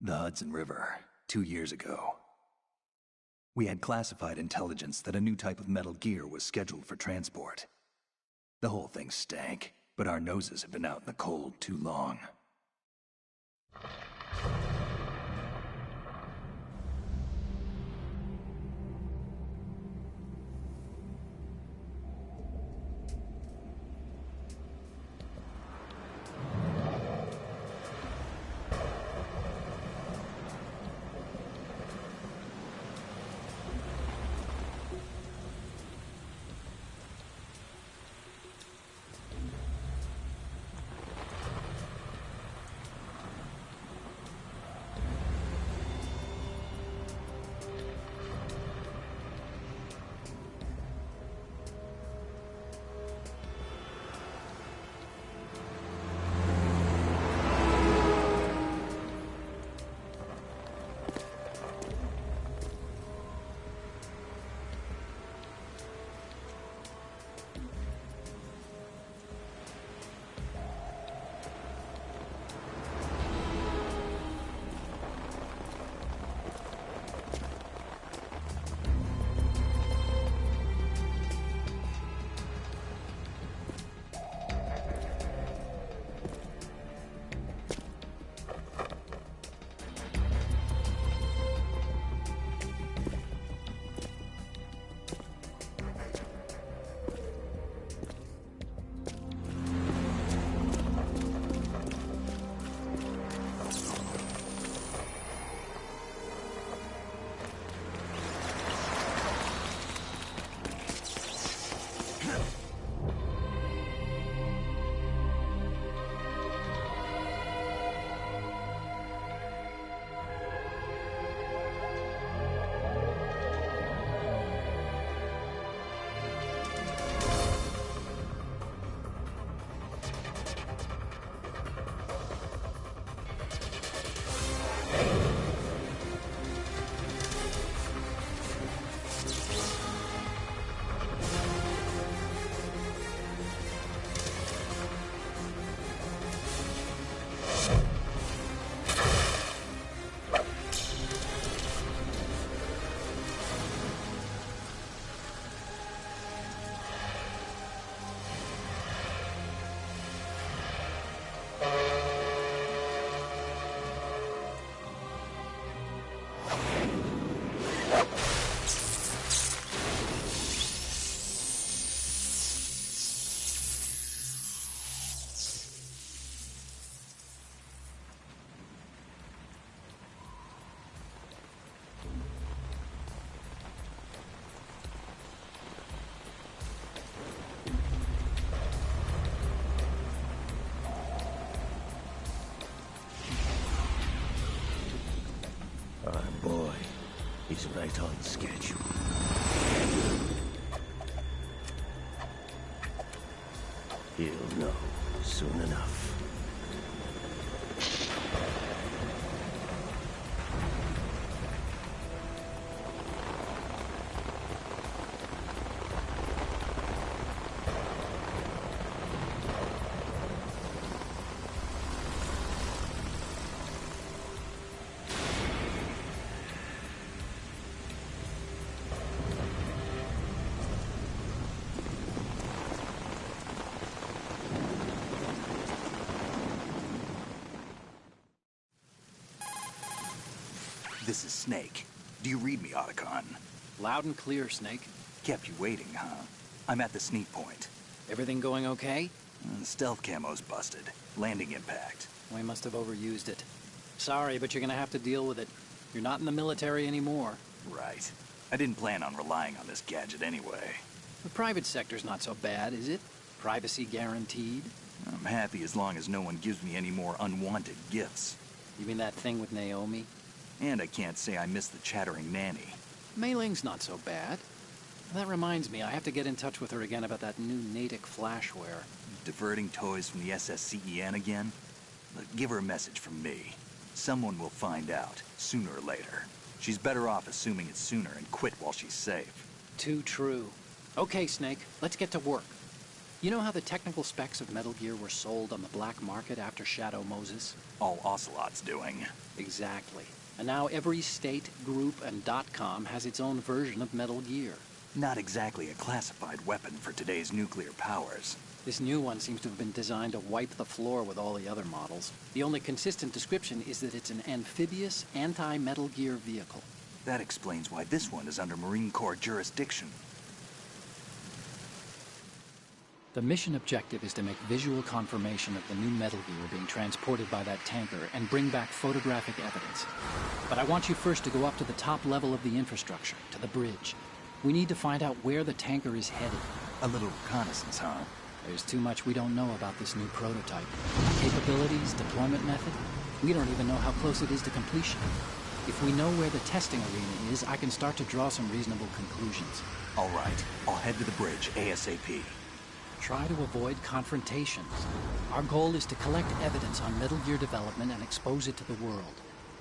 The Hudson River, 2 years ago. We had classified intelligence that a new type of metal gear was scheduled for transport. The whole thing stank, but our noses have been out in the cold too long. Boy, he's right on schedule. He'll know soon enough. This is Snake. Do you read me, Otacon? Loud and clear, Snake. Kept you waiting, huh? I'm at the sneak point. Everything going okay? Stealth camo's busted. Landing impact. We must have overused it. Sorry, but you're gonna have to deal with it. You're not in the military anymore. Right. I didn't plan on relying on this gadget anyway. The private sector's not so bad, is it? Privacy guaranteed? I'm happy as long as no one gives me any more unwanted gifts. You mean that thing with Naomi? And I can't say I miss the chattering nanny. Mei Ling's not so bad. That reminds me, I have to get in touch with her again about that new Natick flashware. Diverting toys from the SSCEN again? Look, give her a message from me. Someone will find out, sooner or later. She's better off assuming it sooner and quit while she's safe. Too true. Okay, Snake, let's get to work. You know how the technical specs of Metal Gear were sold on the black market after Shadow Moses? All Ocelot's doing. Exactly. And now every state, group, and .com has its own version of Metal Gear. Not exactly a classified weapon for today's nuclear powers. This new one seems to have been designed to wipe the floor with all the other models. The only consistent description is that it's an amphibious, anti-Metal Gear vehicle. That explains why this one is under Marine Corps jurisdiction. The mission objective is to make visual confirmation of the new Metal Gear being transported by that tanker and bring back photographic evidence. But I want you first to go up to the top level of the infrastructure, to the bridge. We need to find out where the tanker is headed. A little reconnaissance, huh? There's too much we don't know about this new prototype. Capabilities, deployment method. We don't even know how close it is to completion. If we know where the testing arena is, I can start to draw some reasonable conclusions. All right, I'll head to the bridge ASAP. Try to avoid confrontations. Our goal is to collect evidence on Metal Gear development and expose it to the world.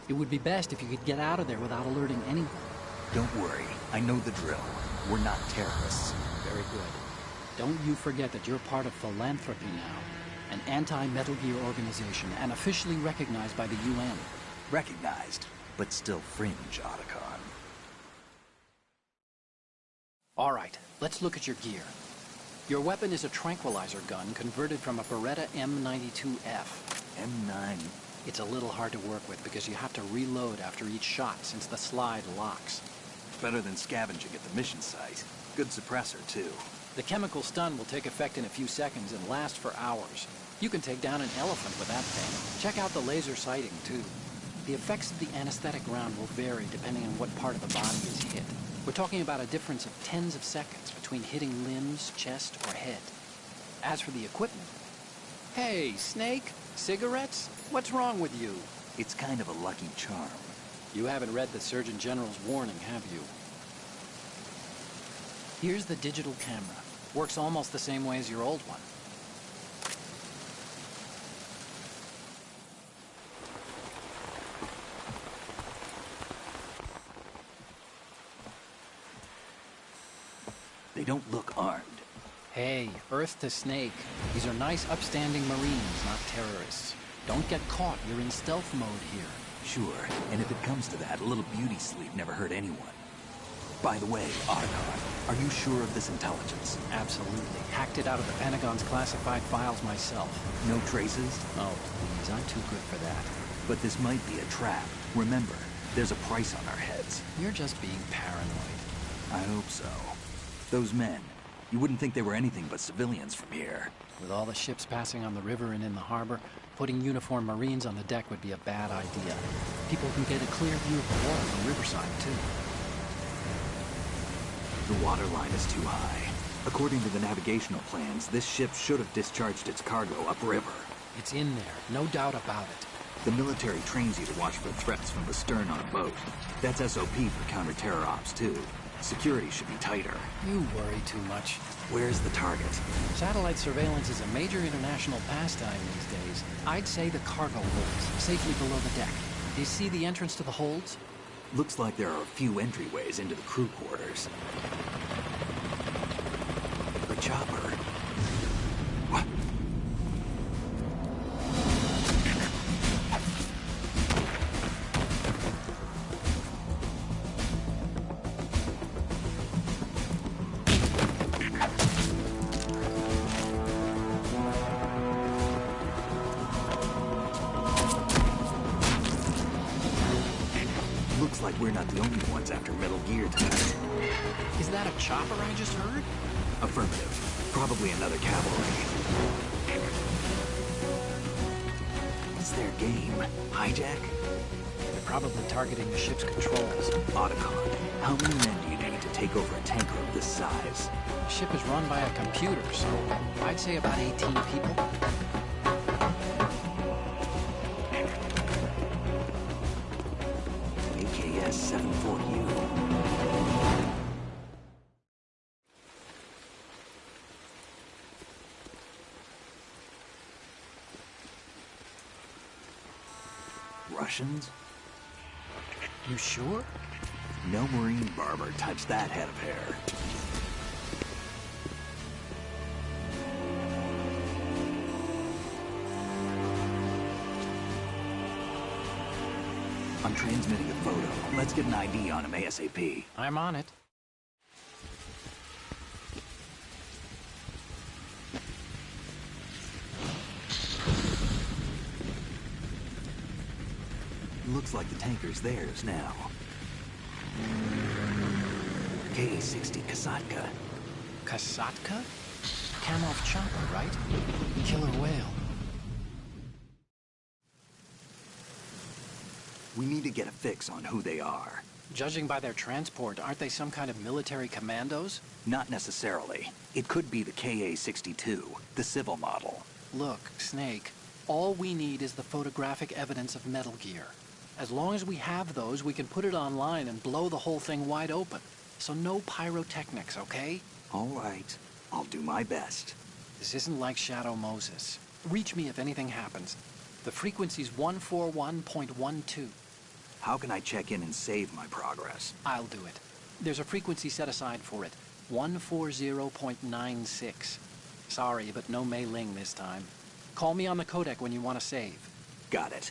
It would be best if you could get out of there without alerting anyone. Don't worry, I know the drill. We're not terrorists. Very good. Don't you forget that you're part of Philanthropy now, an anti-Metal Gear organization and officially recognized by the UN. Recognized, but still fringe, Otacon. All right, let's look at your gear. Your weapon is a tranquilizer gun converted from a Beretta M92F. M9. It's a little hard to work with because you have to reload after each shot since the slide locks. Better than scavenging at the mission site. Good suppressor, too. The chemical stun will take effect in a few seconds and last for hours. You can take down an elephant with that thing. Check out the laser sighting, too. The effects of the anesthetic round will vary depending on what part of the body is hit. We're talking about a difference of tens of seconds between hitting limbs, chest, or head. As for the equipment... Hey, Snake? Cigarettes? What's wrong with you? It's kind of a lucky charm. You haven't read the Surgeon General's warning, have you? Here's the digital camera. Works almost the same way as your old one. They don't look armed. Hey, Earth to Snake. These are nice, upstanding Marines, not terrorists. Don't get caught. You're in stealth mode here. Sure, and if it comes to that, a little beauty sleep never hurt anyone. By the way, Otacon, are you sure of this intelligence? Absolutely. Hacked it out of the Pentagon's classified files myself. No traces? Oh, please, I'm too good for that. But this might be a trap. Remember, there's a price on our heads. You're just being paranoid. I hope so. Those men, you wouldn't think they were anything but civilians from here. With all the ships passing on the river and in the harbor, putting uniformed Marines on the deck would be a bad idea. People can get a clear view of the water from Riverside, too. The water line is too high. According to the navigational plans, this ship should have discharged its cargo upriver. It's in there, no doubt about it. The military trains you to watch for threats from the stern on a boat. That's SOP for counter-terror ops, too. Security should be tighter. You worry too much. Where's the target? Satellite surveillance is a major international pastime these days. I'd say the cargo holds, safely below the deck. Do you see the entrance to the holds? Looks like there are a few entryways into the crew quarters. A chopper. What? Looks like we're not the only ones after Metal Gear tonight. Is that a chopper I just heard? Affirmative. Probably another cavalry. What's their game? Hijack? They're probably targeting the ship's controls. Otacon, how many men do you need to take over a tanker of this size? The ship is run by a computer, so I'd say about 18 people. AKS 74U. Russians? You sure? No Marine barber touched that head of hair. transmitting a photo. Let's get an ID on him ASAP. I'm on it. Looks like the tanker's theirs now. KA-60 Kasatka. Kasatka? Kamov chopper, right? Killer whale. We need to get a fix on who they are. Judging by their transport, aren't they some kind of military commandos? Not necessarily. It could be the KA-62, the civil model. Look, Snake, all we need is the photographic evidence of Metal Gear. As long as we have those, we can put it online and blow the whole thing wide open. So no pyrotechnics, okay? All right. I'll do my best. This isn't like Shadow Moses. Reach me if anything happens. The frequency's 141.12. How can I check in and save my progress? I'll do it. There's a frequency set aside for it. 140.96. Sorry, but no Mei Ling this time. Call me on the codec when you want to save. Got it.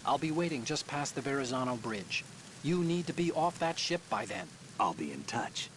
I'll be waiting just past the Verrazano Bridge. You need to be off that ship by then. I'll be in touch.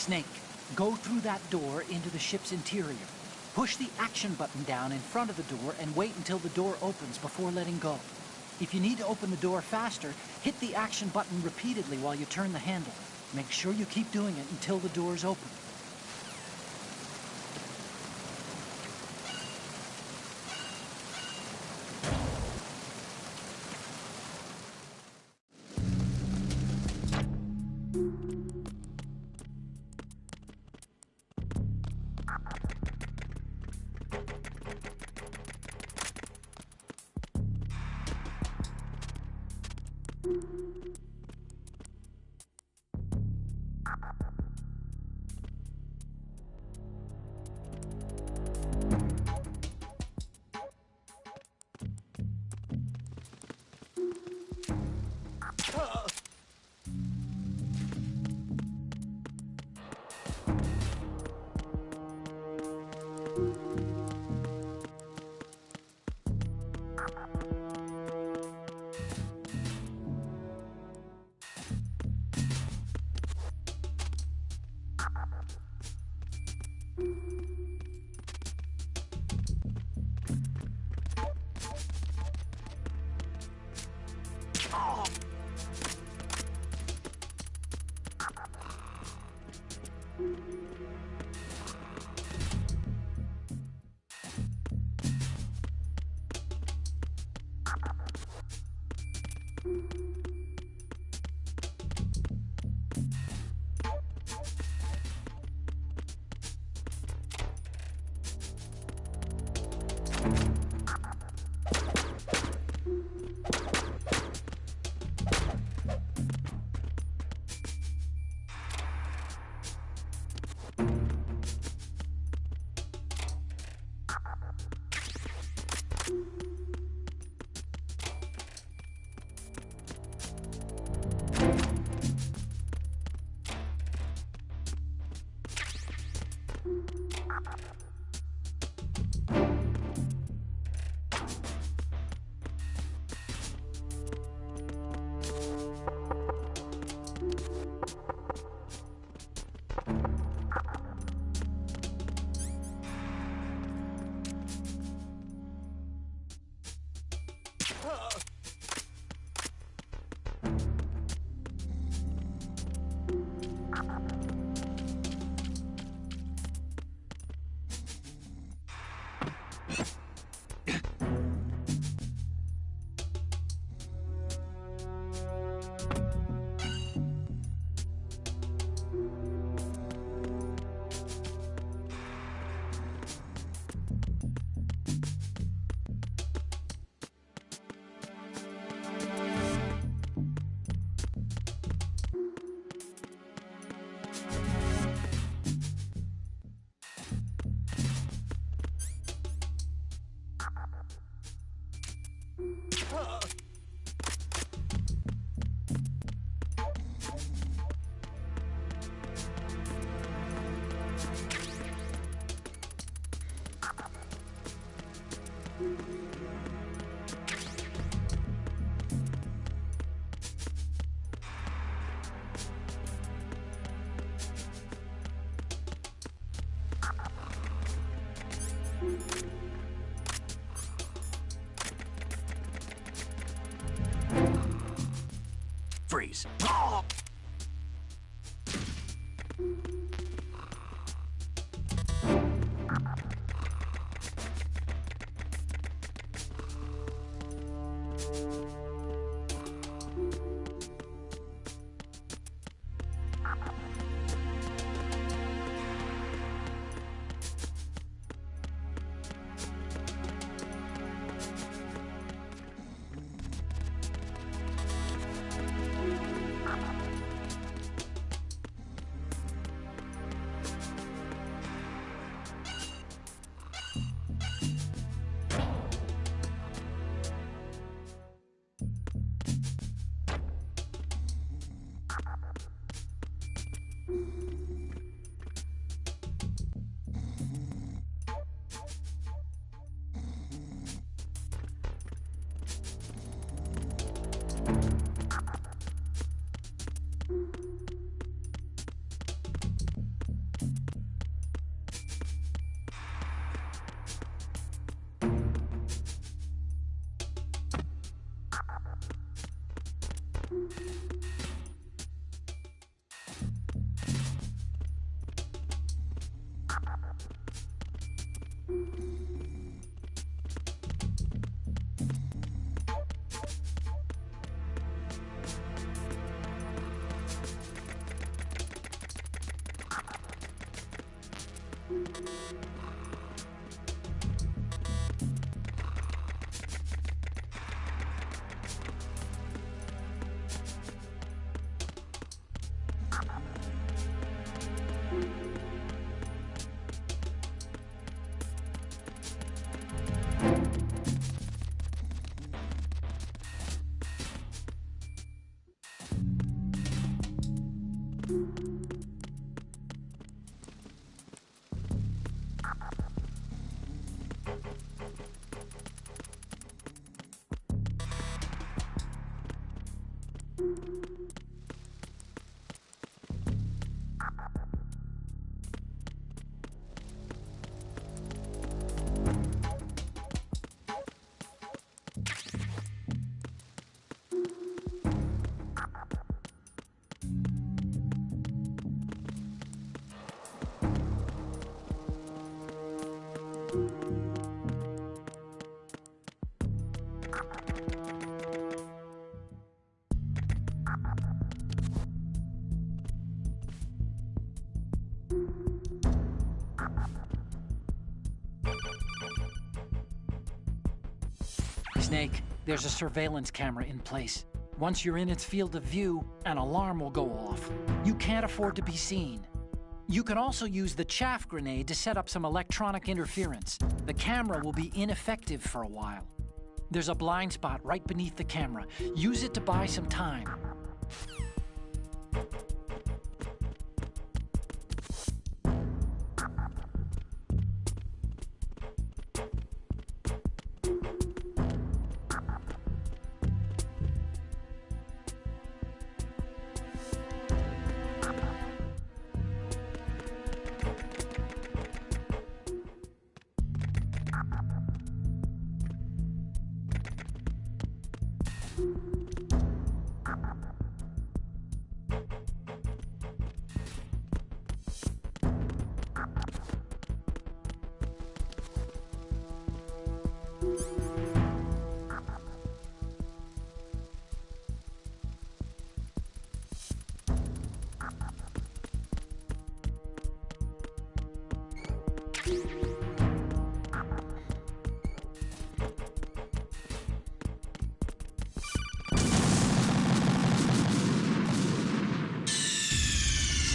Snake, go through that door into the ship's interior. Push the action button down in front of the door and wait until the door opens before letting go. If you need to open the door faster, hit the action button repeatedly while you turn the handle. Make sure you keep doing it until the door's open. Freeze. Snake, there's a surveillance camera in place. Once you're in its field of view, an alarm will go off. You can't afford to be seen. You can also use the chaff grenade to set up some electronic interference. The camera will be ineffective for a while. There's a blind spot right beneath the camera. Use it to buy some time.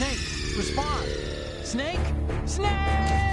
Snake, respond! Snake! Snake!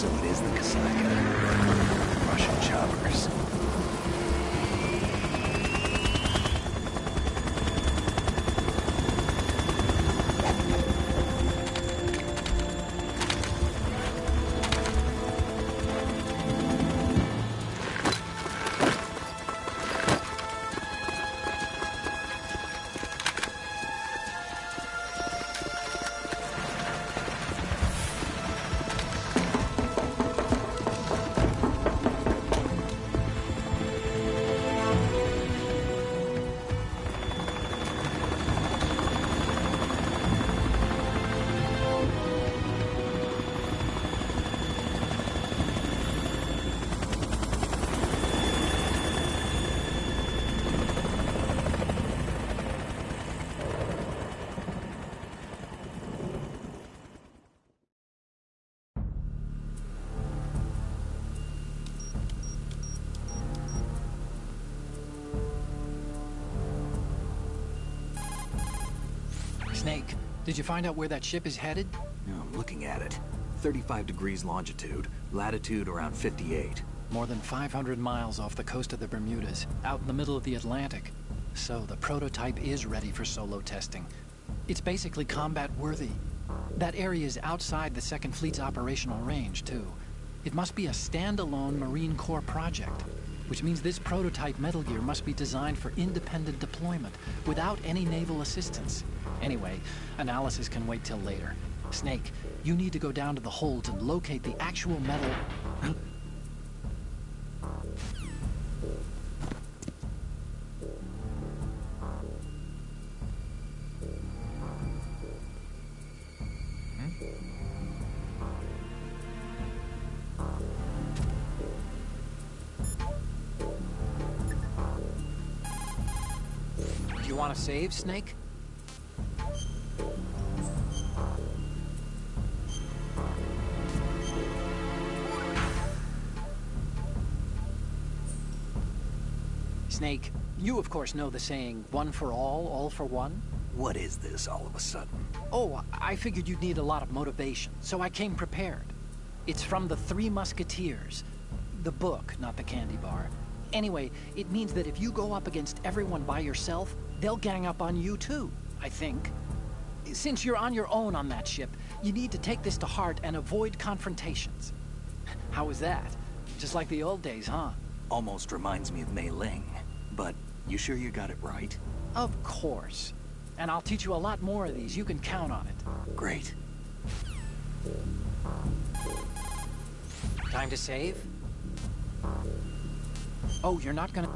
So it is the Kasaka. Russian choppers. Snake, did you find out where that ship is headed? I'm looking at it. 35 degrees longitude, latitude around 58. More than 500 miles off the coast of the Bermudas, out in the middle of the Atlantic. So the prototype is ready for solo testing. It's basically combat-worthy. That area is outside the Second Fleet's operational range, too. It must be a standalone Marine Corps project, which means this prototype Metal Gear must be designed for independent deployment, without any naval assistance. Anyway, analysis can wait till later. Snake, you need to go down to the holds and locate the actual metal... You want to save, Snake? Snake, you of course know the saying, one for all for one? What is this all of a sudden? Oh, I figured you'd need a lot of motivation, so I came prepared. It's from the Three Musketeers. The book, not the candy bar. Anyway, it means that if you go up against everyone by yourself, they'll gang up on you too, I think. Since you're on your own on that ship, you need to take this to heart and avoid confrontations. How was that? Just like the old days, huh? Almost reminds me of Mei Ling. But you sure you got it right? Of course. And I'll teach you a lot more of these. You can count on it. Great. Time to save? Oh, you're not gonna...